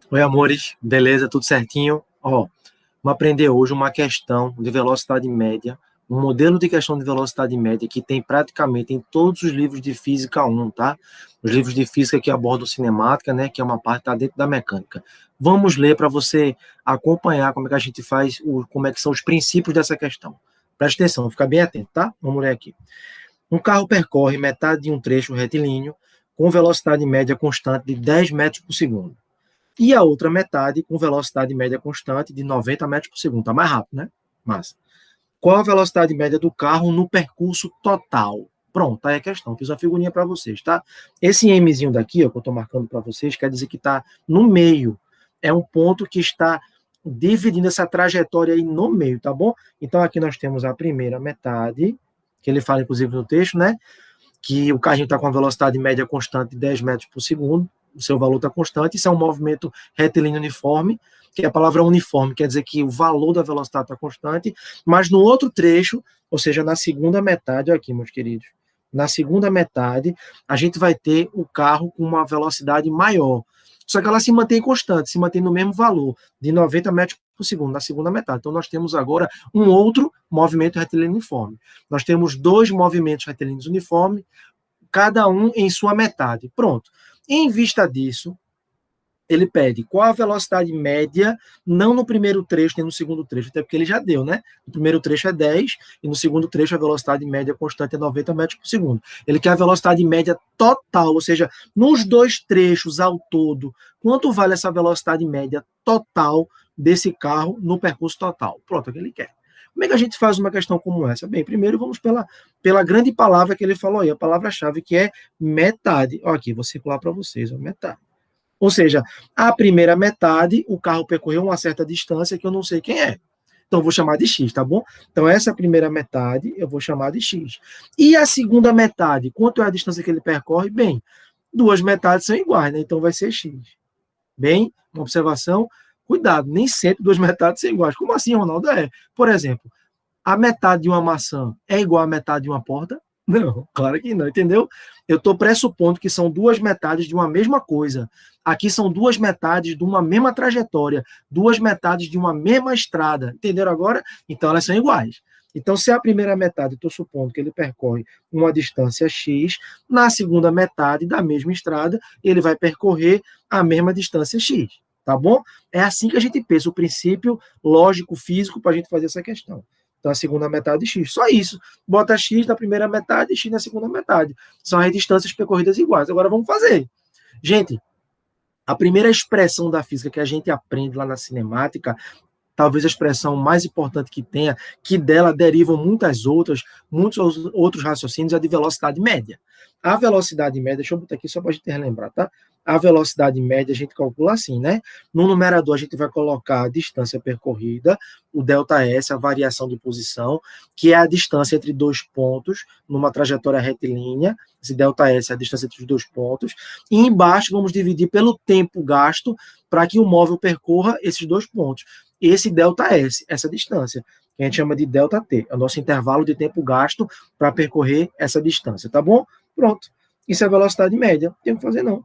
Oi, amores. Beleza? Tudo certinho? Ó, vamos aprender hoje uma questão de velocidade média, um modelo de questão de velocidade média que tem praticamente em todos os livros de Física 1, tá? Os livros de Física que abordam cinemática, né? Que é uma parte que está dentro da mecânica. Vamos ler para você acompanhar como é que a gente faz, como é que são os princípios dessa questão. Preste atenção, fica bem atento, tá? Vamos ler aqui. Um carro percorre metade de um trecho retilíneo com velocidade média constante de 10 metros por segundo. E a outra metade com velocidade média constante de 90 metros por segundo. Está mais rápido, né? Massa. Qual a velocidade média do carro no percurso total? Pronto, tá aí a questão. Fiz uma figurinha para vocês, tá? Esse Mzinho daqui, ó, que eu estou marcando para vocês, quer dizer que está no meio. É um ponto que está dividindo essa trajetória aí no meio, tá bom? Então aqui nós temos a primeira metade, que ele fala inclusive no texto, né? Que o carrinho está com a velocidade média constante de 10 metros por segundo, o seu valor está constante, isso é um movimento retilíneo uniforme, que a palavra uniforme quer dizer que o valor da velocidade está constante, mas no outro trecho, ou seja, na segunda metade, olha aqui, meus queridos, na segunda metade, a gente vai ter o carro com uma velocidade maior. Só que ela se mantém constante, se mantém no mesmo valor, de 90 metros por segundo, na segunda metade. Então, nós temos agora um outro movimento retilíneo uniforme. Nós temos dois movimentos retilíneos uniformes, cada um em sua metade. Pronto. Em vista disso, ele pede qual a velocidade média, não no primeiro trecho nem no segundo trecho, até porque ele já deu, né? No primeiro trecho é 10 e no segundo trecho a velocidade média constante é 90 metros por segundo. Ele quer a velocidade média total, ou seja, nos dois trechos ao todo, quanto vale essa velocidade média total desse carro no percurso total? Pronto, é o que ele quer. Como é que a gente faz uma questão como essa? Bem, primeiro vamos pela grande palavra que ele falou aí, a palavra-chave que é metade. Ó, aqui, vou circular para vocês, ó, metade. Ou seja, a primeira metade, o carro percorreu uma certa distância que eu não sei quem é. Então, eu vou chamar de X, tá bom? Então, essa primeira metade, eu vou chamar de X. E a segunda metade, quanto é a distância que ele percorre? Bem, duas metades são iguais, né? Então, vai ser X. Bem, uma observação, cuidado, nem sempre duas metades são iguais. Como assim, Ronaldo? Por exemplo, a metade de uma maçã é igual à metade de uma porta? Não, claro que não, entendeu? Eu estou pressupondo que são duas metades de uma mesma coisa. Aqui são duas metades de uma mesma trajetória, duas metades de uma mesma estrada. Entenderam agora? Então elas são iguais. Então, se a primeira metade, estou supondo que ele percorre uma distância X, na segunda metade da mesma estrada, ele vai percorrer a mesma distância X. Tá bom? É assim que a gente pensa, o princípio lógico, físico, para a gente fazer essa questão. Então, a segunda metade X. Só isso. Bota X na primeira metade e X na segunda metade. São as distâncias percorridas iguais. Agora vamos fazer. Gente, a primeira expressão da física que a gente aprende lá na cinemática, talvez a expressão mais importante que tenha, que dela derivam muitos outros raciocínios, é a de velocidade média. A velocidade média, deixa eu botar aqui só para a gente relembrar, tá? A velocidade média a gente calcula assim, né? No numerador a gente vai colocar a distância percorrida, o ΔS, a variação de posição, que é a distância entre dois pontos, numa trajetória retilínea, esse ΔS é a distância entre os dois pontos, e embaixo vamos dividir pelo tempo gasto para que o móvel percorra esses dois pontos. Esse ΔS, essa distância, que a gente chama de ΔT, é o nosso intervalo de tempo gasto para percorrer essa distância, tá bom? Pronto. Isso é a velocidade média, não tem o que fazer não.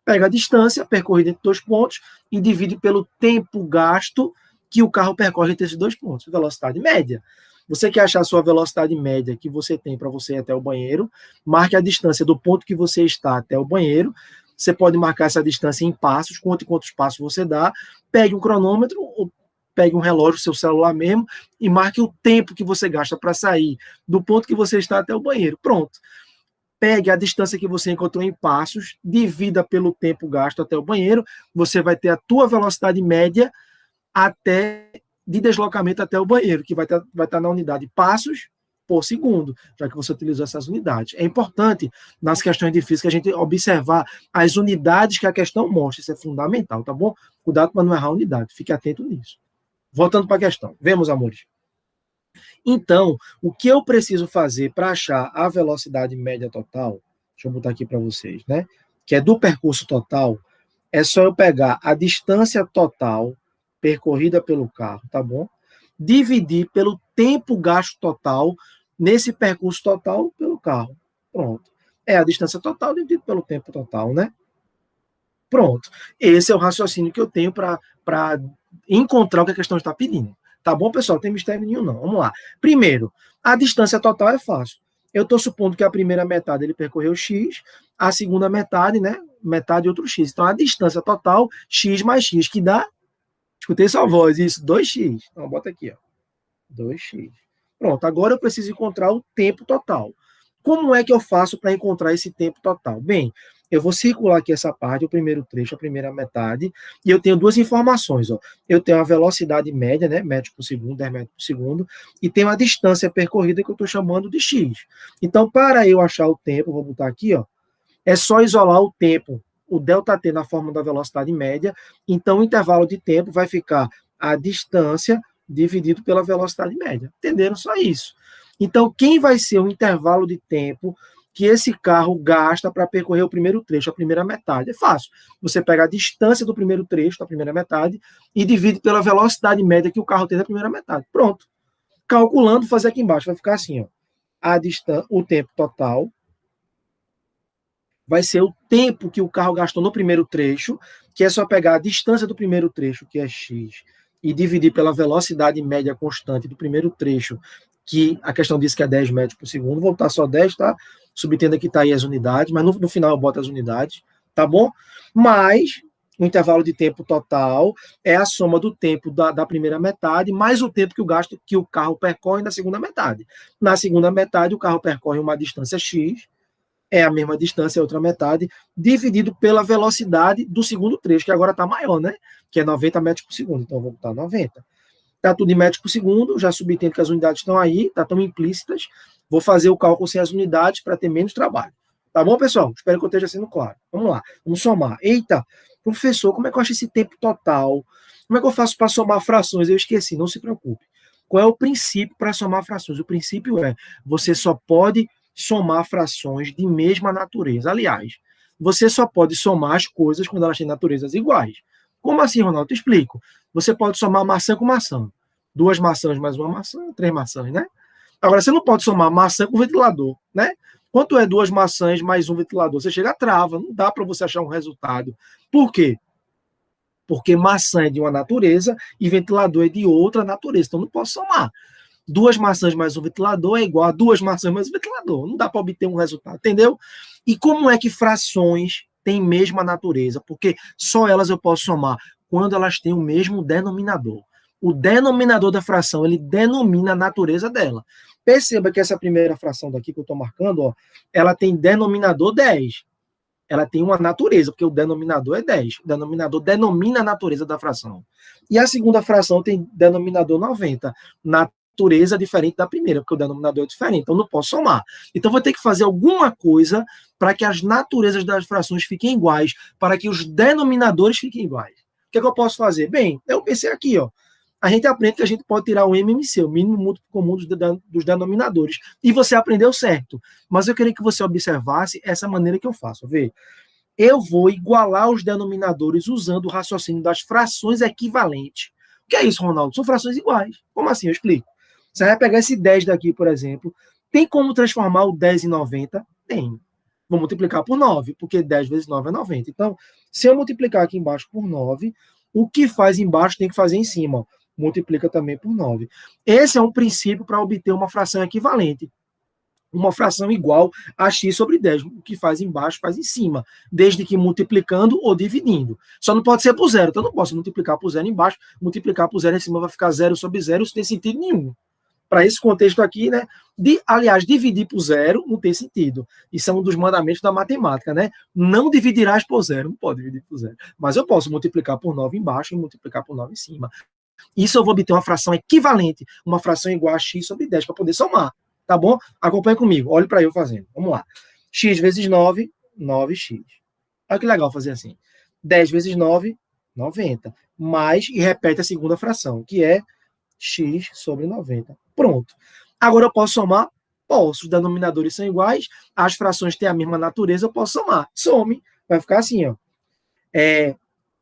Pega a distância percorrida entre dois pontos e divide pelo tempo gasto que o carro percorre entre esses dois pontos, velocidade média. Você quer achar a sua velocidade média que você tem para você ir até o banheiro, marque a distância do ponto que você está até o banheiro, você pode marcar essa distância em passos, conte quantos passos você dá, pegue um cronômetro, ou pegue um relógio, seu celular mesmo, e marque o tempo que você gasta para sair do ponto que você está até o banheiro. Pronto. Pegue a distância que você encontrou em passos, divida pelo tempo gasto até o banheiro, você vai ter a tua velocidade média até de deslocamento até o banheiro, que vai estar na unidade passos por segundo, já que você utilizou essas unidades. É importante, nas questões de física, a gente observar as unidades que a questão mostra, isso é fundamental, tá bom? Cuidado para não errar a unidade, fique atento nisso. Voltando para a questão, vemos, amores. Então, o que eu preciso fazer para achar a velocidade média total, deixa eu botar aqui para vocês, né? Que é do percurso total, é só eu pegar a distância total percorrida pelo carro, tá bom? Dividir pelo tempo gasto total nesse percurso total pelo carro. Pronto. É a distância total dividido pelo tempo total, né? Pronto. Esse é o raciocínio que eu tenho para encontrar o que a questão está pedindo. Tá bom, pessoal? Não tem mistério nenhum, não. Vamos lá. Primeiro, a distância total é fácil. Eu estou supondo que a primeira metade ele percorreu x, a segunda metade, né? Metade outro x. Então, a distância total, x mais x, que dá... Escutei sua voz, isso, 2x. Então, bota aqui, ó. 2x. Pronto, agora eu preciso encontrar o tempo total. Como é que eu faço para encontrar esse tempo total? Bem, eu vou circular aqui essa parte, o primeiro trecho, a primeira metade, e eu tenho duas informações. Ó. Eu tenho a velocidade média, né, metros por segundo, 10 metros por segundo, e tenho a distância percorrida que eu estou chamando de x. Então, para eu achar o tempo, vou botar aqui, ó, é só isolar o tempo, o ΔT na forma da velocidade média, então o intervalo de tempo vai ficar a distância dividido pela velocidade média. Entenderam? Só isso. Então, quem vai ser o intervalo de tempo que esse carro gasta para percorrer o primeiro trecho, a primeira metade? É fácil. Você pega a distância do primeiro trecho, da primeira metade, e divide pela velocidade média que o carro tem na primeira metade. Pronto. Calculando, fazer aqui embaixo, vai ficar assim, ó. O tempo total vai ser o tempo que o carro gastou no primeiro trecho, que é só pegar a distância do primeiro trecho, que é x, e dividir pela velocidade média constante do primeiro trecho, que a questão diz que é 10 metros por segundo. Vou botar só 10, tá? Subtendo que tá aí as unidades, mas no final eu boto as unidades, tá bom? Mas o intervalo de tempo total é a soma do tempo da primeira metade mais o tempo que o carro percorre na segunda metade. Na segunda metade, o carro percorre uma distância x, é a mesma distância, a outra metade, dividido pela velocidade do segundo trecho, que agora está maior, né? Que é 90 metros por segundo. Então, eu vou botar 90. Está tudo em metros por segundo, já subentendo que as unidades estão aí, tá tão implícitas. Vou fazer o cálculo sem as unidades para ter menos trabalho. Tá bom, pessoal? Espero que eu esteja sendo claro. Vamos lá, vamos somar. Eita, professor, como é que eu acho esse tempo total? Como é que eu faço para somar frações? Eu esqueci, não se preocupe. Qual é o princípio para somar frações? O princípio é, você só pode somar frações de mesma natureza. Aliás, você só pode somar as coisas quando elas têm naturezas iguais. Como assim, Ronaldo? Te explico. Você pode somar maçã com maçã. 2 maçãs mais uma maçã, 3 maçãs, né? Agora, você não pode somar maçã com ventilador, né? Quanto é 2 maçãs mais um ventilador? Você chega a trava, não dá para você achar um resultado. Por quê? Porque maçã é de uma natureza e ventilador é de outra natureza. Então, não posso somar. 2 maçãs mais um ventilador é igual a 2 maçãs mais um ventilador. Não dá para obter um resultado, entendeu? E como é que frações têm mesma natureza? Porque só elas eu posso somar quando elas têm o mesmo denominador. O denominador da fração, ele denomina a natureza dela. Perceba que essa primeira fração daqui que eu estou marcando, ó, ela tem denominador 10. Ela tem uma natureza, porque o denominador é 10. O denominador denomina a natureza da fração. E a segunda fração tem denominador 90. Natureza diferente da primeira, porque o denominador é diferente, então não posso somar. Então vou ter que fazer alguma coisa para que as naturezas das frações fiquem iguais, para que os denominadores fiquem iguais. O que é que eu posso fazer? Bem, eu pensei aqui, ó. A gente aprende que a gente pode tirar o MMC, o mínimo múltiplo comum dos denominadores. E você aprendeu certo. Mas eu queria que você observasse essa maneira que eu faço. Vê, eu vou igualar os denominadores usando o raciocínio das frações equivalentes. O que é isso, Ronaldo? São frações iguais. Como assim? Eu explico. Você vai pegar esse 10 daqui, por exemplo. Tem como transformar o 10 em 90? Tem. Vou multiplicar por 9, porque 10 vezes 9 é 90. Então, se eu multiplicar aqui embaixo por 9, o que faz embaixo tem que fazer em cima. Ó. Multiplica também por 9. Esse é um princípio para obter uma fração equivalente. Uma fração igual a x sobre 10. O que faz embaixo, faz em cima. Desde que multiplicando ou dividindo. Só não pode ser por zero. Então, eu não posso multiplicar por zero embaixo, multiplicar por zero em cima vai ficar 0 sobre 0. Isso não tem sentido nenhum. Para esse contexto aqui, né? Aliás, dividir por zero não tem sentido. Isso é um dos mandamentos da matemática, né? Não dividirás por zero. Não pode dividir por zero. Mas eu posso multiplicar por 9 embaixo e multiplicar por 9 em cima. Isso eu vou obter uma fração equivalente, uma fração igual a x sobre 10, para poder somar. Tá bom? Acompanha comigo. Olhe para eu fazendo. Vamos lá. X vezes 9, 9x. Olha que legal fazer assim. 10 vezes 9, 90. Mais, e repete a segunda fração, que é x sobre 90. Pronto. Agora eu posso somar? Posso. Os denominadores são iguais, as frações têm a mesma natureza, eu posso somar. Some. Vai ficar assim, ó.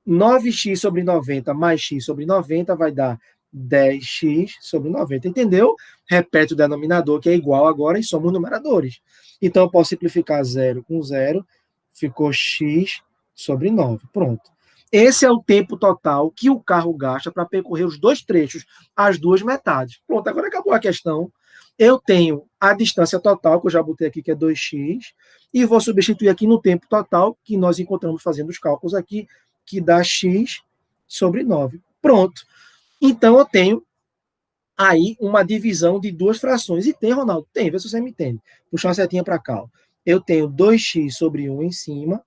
9x sobre 90 mais x sobre 90 vai dar 10x sobre 90. Entendeu? Repete o denominador, que é igual agora, e soma os numeradores. Então, eu posso simplificar 0 com 0. Ficou x sobre 9. Pronto. Esse é o tempo total que o carro gasta para percorrer os dois trechos, as duas metades. Pronto, agora acabou a questão. Eu tenho a distância total, que eu já botei aqui, que é 2x, e vou substituir aqui no tempo total, que nós encontramos fazendo os cálculos aqui, que dá x sobre 9. Pronto. Então, eu tenho aí uma divisão de duas frações. E tem, Ronaldo? Tem, vê se você me entende. Puxa uma setinha para cá. Ó. Eu tenho 2x sobre 1 em cima,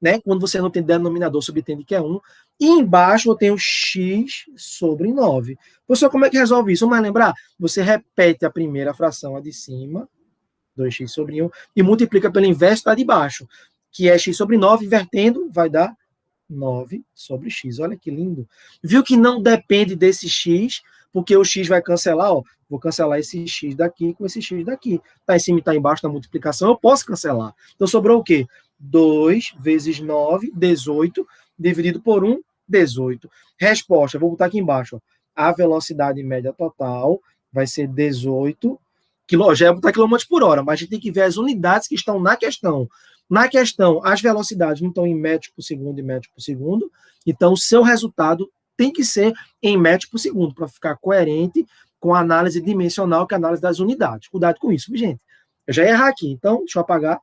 né? Quando você não tem denominador, subentende que é 1. E embaixo eu tenho x sobre 9. Professor, como é que resolve isso? Vamos lembrar? Você repete a primeira fração, a de cima, 2x sobre 1, e multiplica pelo inverso da de baixo, que é x sobre 9, invertendo, vai dar 9 sobre x. Olha que lindo. Viu que não depende desse x, porque o x vai cancelar, ó. Vou cancelar esse x daqui com esse x daqui. Está em cima e está embaixo na multiplicação, eu posso cancelar. Então sobrou o quê? 2 vezes 9, 18, dividido por 1, 18. Resposta, vou botar aqui embaixo. Ó. A velocidade média total vai ser 18 já ia botar quilômetros por hora, mas a gente tem que ver as unidades que estão na questão. Na questão, as velocidades não estão em metros por segundo e metros por segundo, então o seu resultado tem que ser em metros por segundo, para ficar coerente com a análise dimensional, que é a análise das unidades. Cuidado com isso, gente. Eu já ia errar aqui, então deixa eu apagar.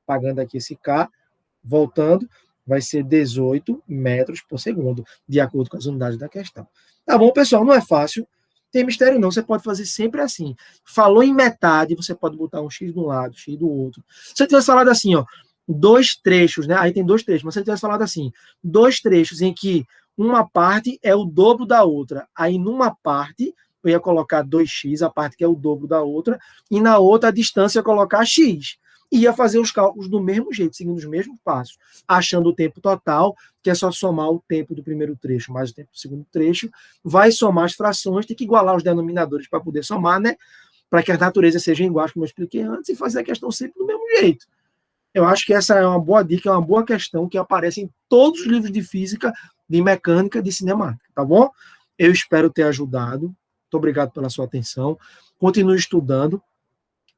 Apagando aqui esse K, voltando, vai ser 18 metros por segundo, de acordo com as unidades da questão. Tá bom, pessoal? Não é fácil. Tem mistério não, você pode fazer sempre assim. Falou em metade, você pode botar um x de um lado, x do outro. Se você tivesse falado assim, ó, dois trechos, né? Aí tem dois trechos, mas se você tivesse falado assim, dois trechos em que uma parte é o dobro da outra. Aí numa parte eu ia colocar 2x, a parte que é o dobro da outra, e na outra a distância eu ia colocar x. E ia fazer os cálculos do mesmo jeito, seguindo os mesmos passos, achando o tempo total, que é só somar o tempo do primeiro trecho mais o tempo do segundo trecho, vai somar as frações, tem que igualar os denominadores para poder somar, né? Para que as naturezas sejam iguais, como eu expliquei antes, e fazer a questão sempre do mesmo jeito. Eu acho que essa é uma boa dica, é uma boa questão que aparece em todos os livros de física, de mecânica, de cinemática, tá bom? Eu espero ter ajudado. Muito obrigado pela sua atenção. Continue estudando.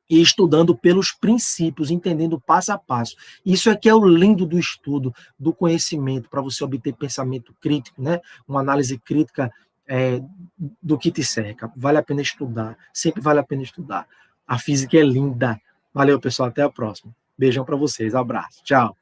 E estudando pelos princípios, entendendo passo a passo. Isso é que é o lindo do estudo, do conhecimento, para você obter pensamento crítico, né? Uma análise crítica do que te cerca. Vale a pena estudar, sempre vale a pena estudar. A física é linda. Valeu, pessoal, até a próxima. Beijão para vocês, abraço, tchau.